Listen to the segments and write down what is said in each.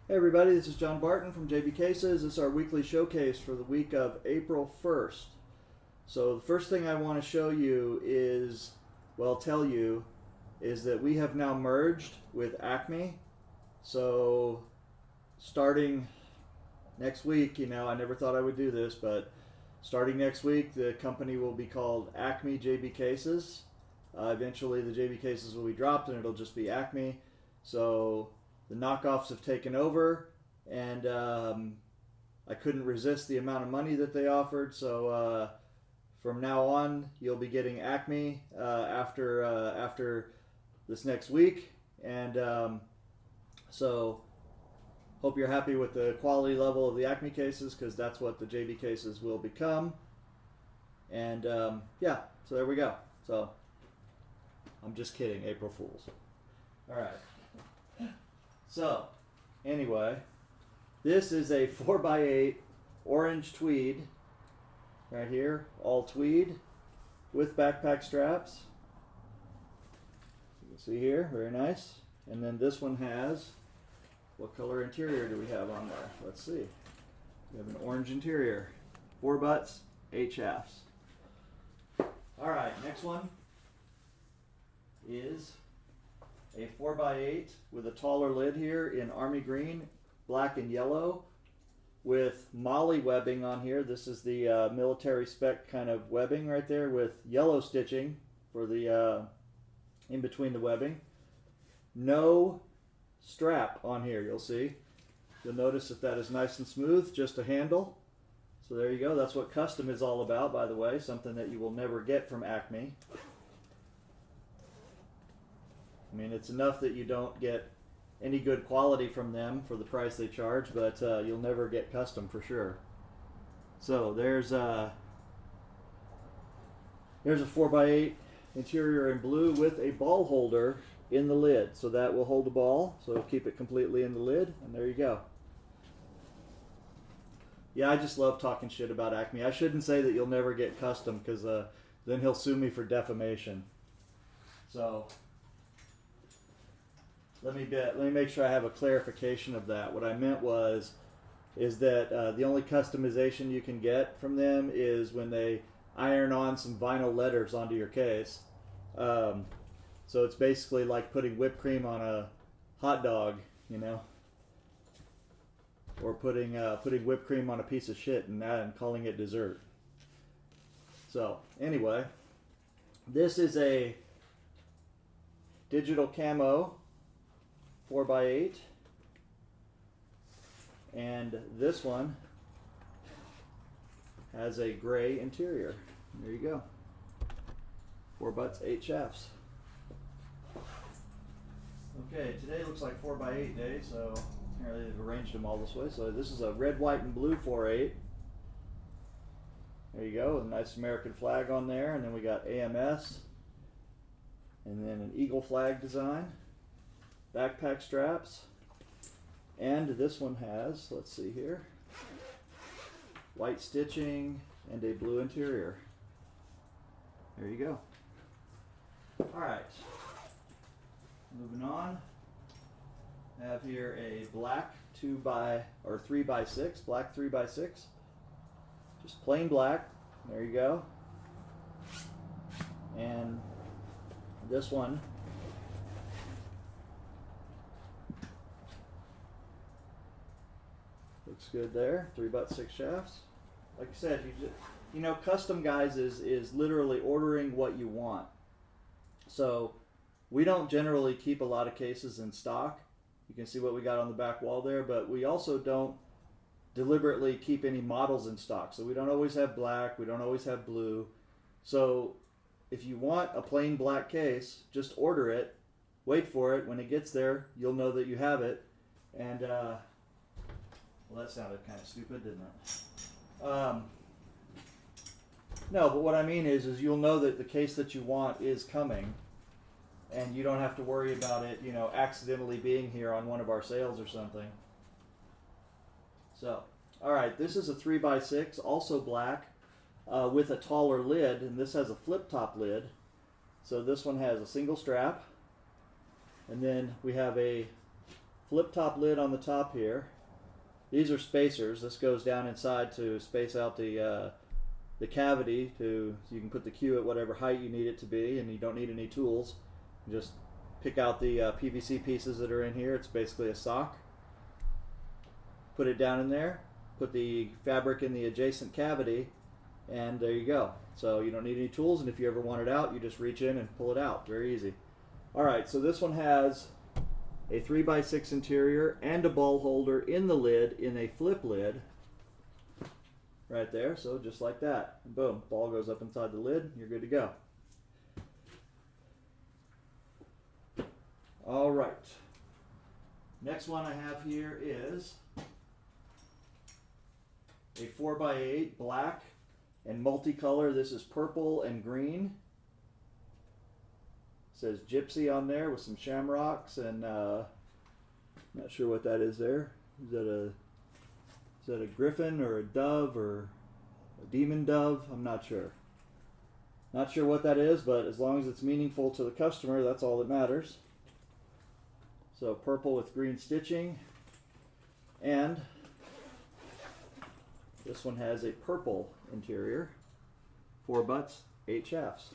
Hey everybody, this is John Barton from JB Cases. This is our weekly showcase for the week of April 1st. So the first thing I want to show you is, well, tell you, is that we have now merged with Acme. So starting next week, I never thought I would do this, but starting next week, the company will be called Acme JB Cases. Eventually the JB Cases will be dropped and it'll just be Acme. So the knockoffs have taken over, and I couldn't resist the amount of money that they offered. So from now on, you'll be getting Acme after this next week, and so hope you're happy with the quality level of the Acme cases, because that's what the JB cases will become. And yeah, so there we go. So I'm just kidding, April Fools. All right. So, anyway, this is a 4x8 orange tweed, right here, all tweed, with backpack straps. You can see here, very nice. And then this one has, what color interior do we have on there? Let's see. We have an orange interior, 4 butts, 8 shafts. All right, next one is a 4x8 with a taller lid here in army green, black and yellow, with molly webbing on here. This is the military spec kind of webbing right there, with yellow stitching for the in between the webbing. No strap on here, you'll see. You'll notice that is nice and smooth, just a handle. So there you go. That's what custom is all about, by the way, something that you will never get from Acme. I mean, it's enough that you don't get any good quality from them for the price they charge, but you'll never get custom for sure. So there's a 4x8 interior in blue with a ball holder in the lid, so that will hold the ball, so keep it completely in the lid, and there you go. Yeah, I just love talking shit about Acme. I shouldn't say that you'll never get custom, because then he'll sue me for defamation. So let me make sure I have a clarification of that. What I meant is that the only customization you can get from them is when they iron on some vinyl letters onto your case. So it's basically like putting whipped cream on a hot dog, or putting whipped cream on a piece of shit and calling it dessert. So anyway, this is a digital camo 4x8, and this one has a gray interior. There you go. 4 butts, 8 shafts. Okay, today looks like 4x8 day, so apparently they've arranged them all this way. So this is a red, white, and blue 4x8. There you go, with a nice American flag on there, and then we got AMS, and then an eagle flag design. Backpack straps, and this one has, let's see here, white stitching and a blue interior. There you go. Alright, moving on. I have here a black 3x6, black 3x6, just plain black. There you go. And this one looks good there. 3 butts, 6 shafts. Like I said, custom guys is literally ordering what you want. So we don't generally keep a lot of cases in stock. You can see what we got on the back wall there, but we also don't deliberately keep any models in stock. So we don't always have black, we don't always have blue. So if you want a plain black case, just order it, wait for it. When it gets there, you'll know that you have it. And well, that sounded kind of stupid, didn't it? No, but what I mean is you'll know that the case that you want is coming, and you don't have to worry about it, accidentally being here on one of our sales or something. So, all right, this is a 3x6, also black, with a taller lid, and this has a flip top lid. So this one has a single strap, and then we have a flip top lid on the top here. These are spacers. This goes down inside to space out the cavity so you can put the cue at whatever height you need it to be, and you don't need any tools. You just pick out the PVC pieces that are in here. It's basically a sock. Put it down in there. Put the fabric in the adjacent cavity, and there you go. So you don't need any tools, and if you ever want it out, you just reach in and pull it out. Very easy. Alright, so this one has a 3x6 interior and a ball holder in the lid in a flip lid. Right there, so just like that. And boom, ball goes up inside the lid, you're good to go. Alright. Next one I have here is a 4x8 black and multicolor. This is purple and green. It says Gypsy on there with some shamrocks, and not sure what that is there. Is that a griffin or a dove or a demon dove? I'm not sure. Not sure what that is, but as long as it's meaningful to the customer, that's all that matters. So purple with green stitching, and this one has a purple interior, 4 butts, 8 shafts.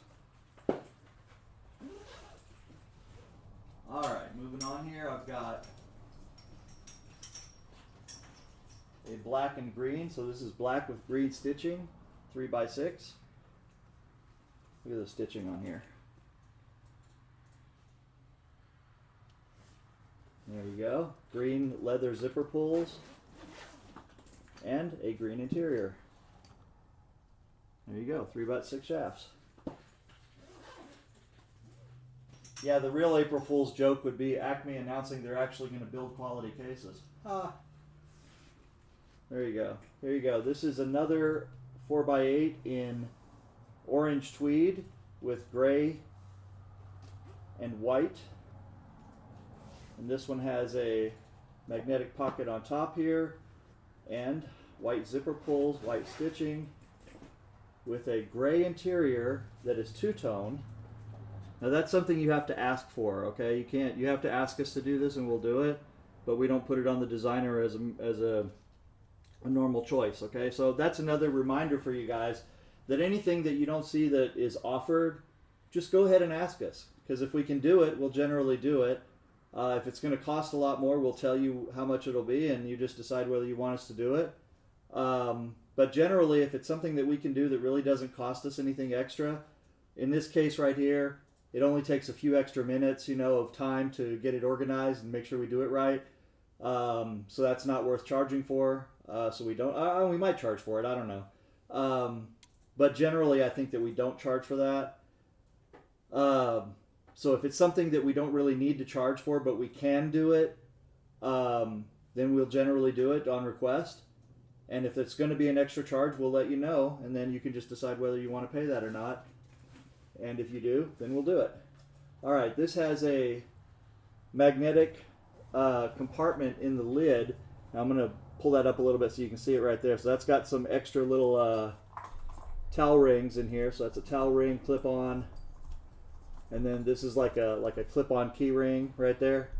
Alright, moving on here, I've got a black and green, so this is black with green stitching, 3x6. Look at the stitching on here. There you go. Green leather zipper pulls and a green interior. There you go, 3x6 shafts. Yeah, the real April Fool's joke would be Acme announcing they're actually going to build quality cases. Ah. There you go. There you go. This is another 4x8 in orange tweed with gray and white. And this one has a magnetic pocket on top here and white zipper pulls, white stitching with a gray interior that is two-tone. Now that's something you have to ask for, okay? You have to ask us to do this and we'll do it, but we don't put it on the designer as a normal choice, okay? So that's another reminder for you guys that anything that you don't see that is offered, just go ahead and ask us, because if we can do it, we'll generally do it. If it's going to cost a lot more, we'll tell you how much it'll be, and you just decide whether you want us to do it. But generally, if it's something that we can do that really doesn't cost us anything extra, in this case right here, it only takes a few extra minutes, of time to get it organized and make sure we do it right. So that's not worth charging for. So we don't. We might charge for it. I don't know. But generally, I think that we don't charge for that. So if it's something that we don't really need to charge for, but we can do it, then we'll generally do it on request. And if it's going to be an extra charge, we'll let you know, and then you can just decide whether you want to pay that or not. And if you do, then we'll do it. All right, this has a magnetic compartment in the lid. Now I'm going to pull that up a little bit so you can see it right there. So that's got some extra little towel rings in here. So that's a towel ring, clip-on. And then this is like a clip-on key ring right there.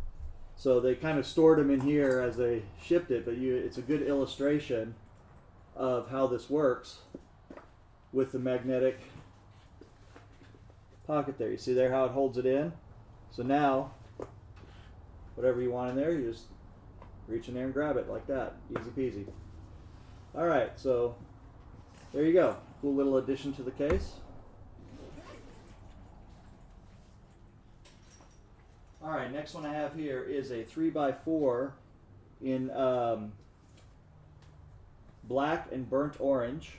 So they kind of stored them in here as they shipped it, but it's a good illustration of how this works with the magnetic pocket there. You see there how it holds it in? So now, whatever you want in there, you just reach in there and grab it like that. Easy peasy. Alright, so there you go. Cool little addition to the case. Alright, next one I have here is a 3x4 in black and burnt orange.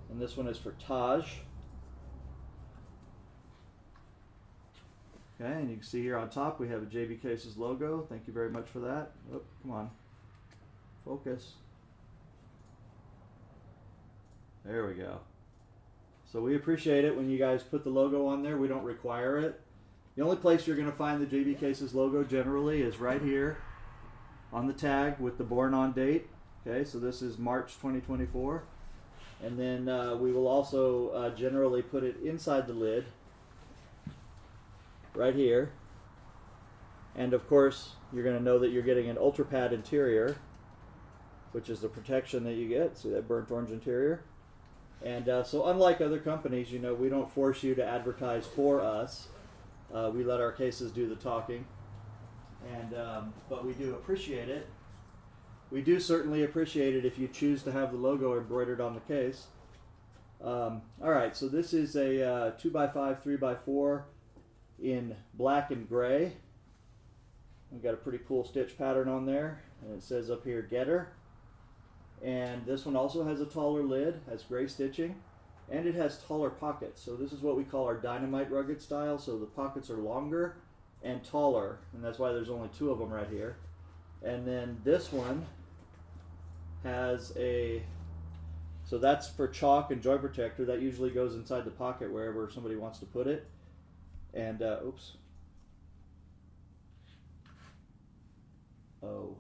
And this one is for Taj. Okay, and you can see here on top we have a JB Cases logo. Thank you very much for that. Oh, come on. Focus. There we go. So we appreciate it when you guys put the logo on there. We don't require it. The only place you're going to find the JB Cases logo generally is right here on the tag with the born on date. Okay, so this is March 2024. And then we will also generally put it inside the lid right here. And of course, you're going to know that you're getting an ultra pad interior, which is the protection that you get. See that burnt orange interior? And so unlike other companies, we don't force you to advertise for us. We let our cases do the talking. And but we do appreciate it. We do certainly appreciate it if you choose to have the logo embroidered on the case. All right, so this is a 2x5, 3x4 in black and gray. We've got a pretty cool stitch pattern on there, and it says up here Getter. And this one also has a taller lid, has gray stitching, and it has taller pockets. So this is what we call our Dynamite rugged style. So the pockets are longer and taller, and that's why there's only 2 of them right here. And then this one has so that's for chalk and joint protector. That usually goes inside the pocket wherever somebody wants to put it. And oops. Oh.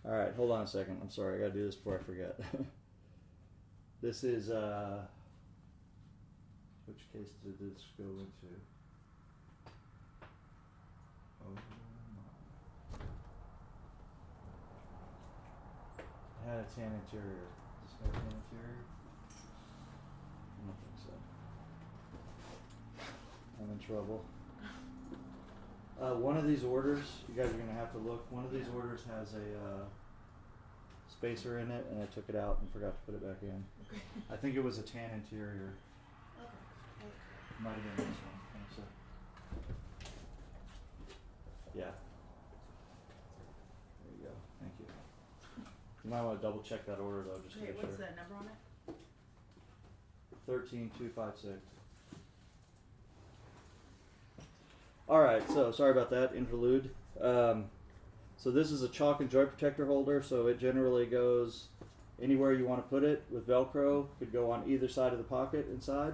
All right, hold on a second. I'm sorry, I gotta do this before I forget. This is which case did this go into? Oh my. It had a tan interior. Does this have a tan interior? I don't think so. I'm in trouble. One of these orders, you guys are going to have to look, one of these orders has a spacer in it, and I took it out and forgot to put it back in. Okay. I think it was a tan interior. Okay. Might have been this one. So. Yeah. There you go. Thank you. You might want to double check that order though, just to Okay, make what's sure. that number on it? 13256. All right, so sorry about that interlude. So this is a chalk and joint protector holder, so it generally goes anywhere you want to put it with Velcro. Could go on either side of the pocket inside,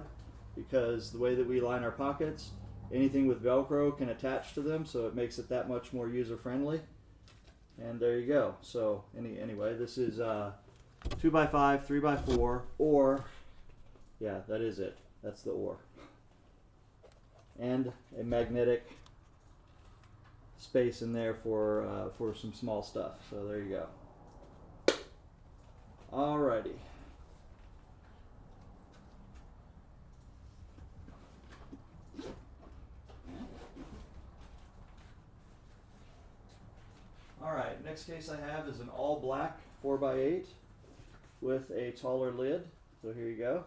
because the way that we line our pockets, anything with Velcro can attach to them, so it makes it that much more user friendly. And there you go. So anyway, this is 2x5, 3x4, or yeah, that is it. That's the or. And a magnetic space in there for some small stuff. So there you go. Alrighty. Alright, next case I have is an all black 4x8 with a taller lid. So here you go.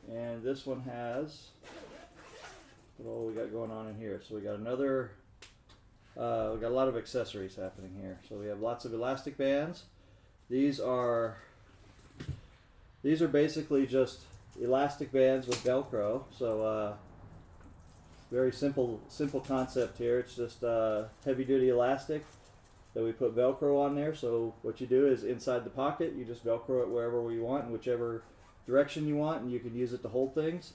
And this one has, what all we got going on in here? So we got another, we got a lot of accessories happening here. So we have lots of elastic bands. These are basically just elastic bands with Velcro. So very simple concept here. It's just heavy duty elastic that we put Velcro on there. So what you do is inside the pocket, you just Velcro it wherever you want, in whichever direction you want, and you can use it to hold things.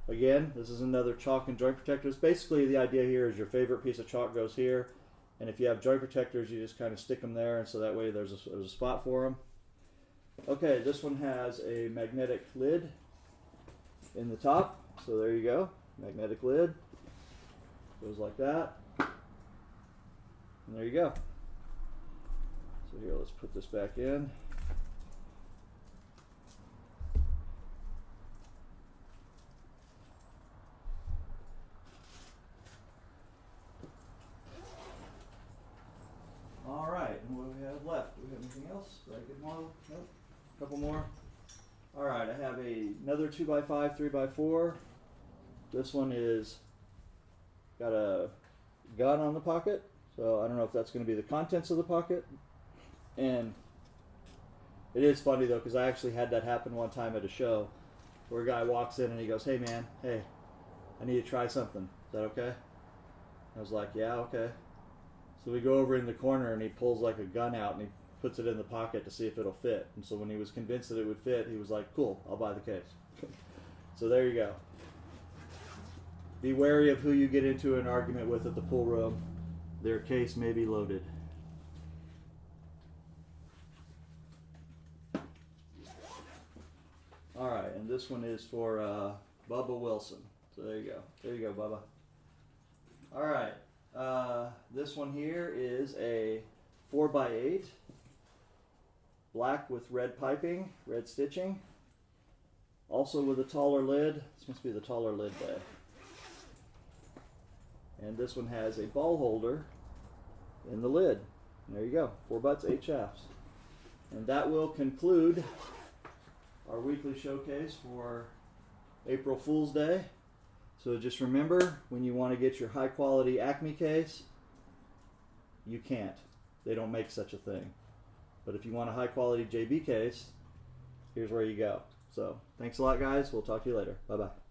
Again, this is another chalk and joint protectors. Basically the idea here is your favorite piece of chalk goes here, and if you have joint protectors you just kind of stick them there, and so that way there's a spot for them. Okay, this one has a magnetic lid in the top, so there you go, magnetic lid, goes like that, and there you go. So here, let's put this back in. Alright, and what do we have left? Do we have anything else? Did I get more? Nope. A couple more. Alright, I have another 2x5, 3x4. This one is got a gun on the pocket, so I don't know if that's going to be the contents of the pocket. And it is funny though, because I actually had that happen one time at a show, where a guy walks in and he goes, "Hey man, hey, I need to try something. Is that okay?" I was like, "Yeah, okay." So we go over in the corner and he pulls like a gun out and he puts it in the pocket to see if it'll fit. And so when he was convinced that it would fit, he was like, "Cool, I'll buy the case." So there you go. Be wary of who you get into an argument with at the pool room. Their case may be loaded. Alright, and this one is for Bubba Wilson. So there you go. There you go, Bubba. All right. This one here is a 4x8, black with red piping, red stitching. Also with a taller lid. This must be the taller lid day. And this one has a ball holder in the lid. And there you go. 4 butts, 8 shafts. And that will conclude our weekly showcase for April Fool's Day. So just remember, when you want to get your high quality Acme case, you can't. They don't make such a thing. But if you want a high quality JB case, here's where you go. So thanks a lot, guys. We'll talk to you later. Bye bye.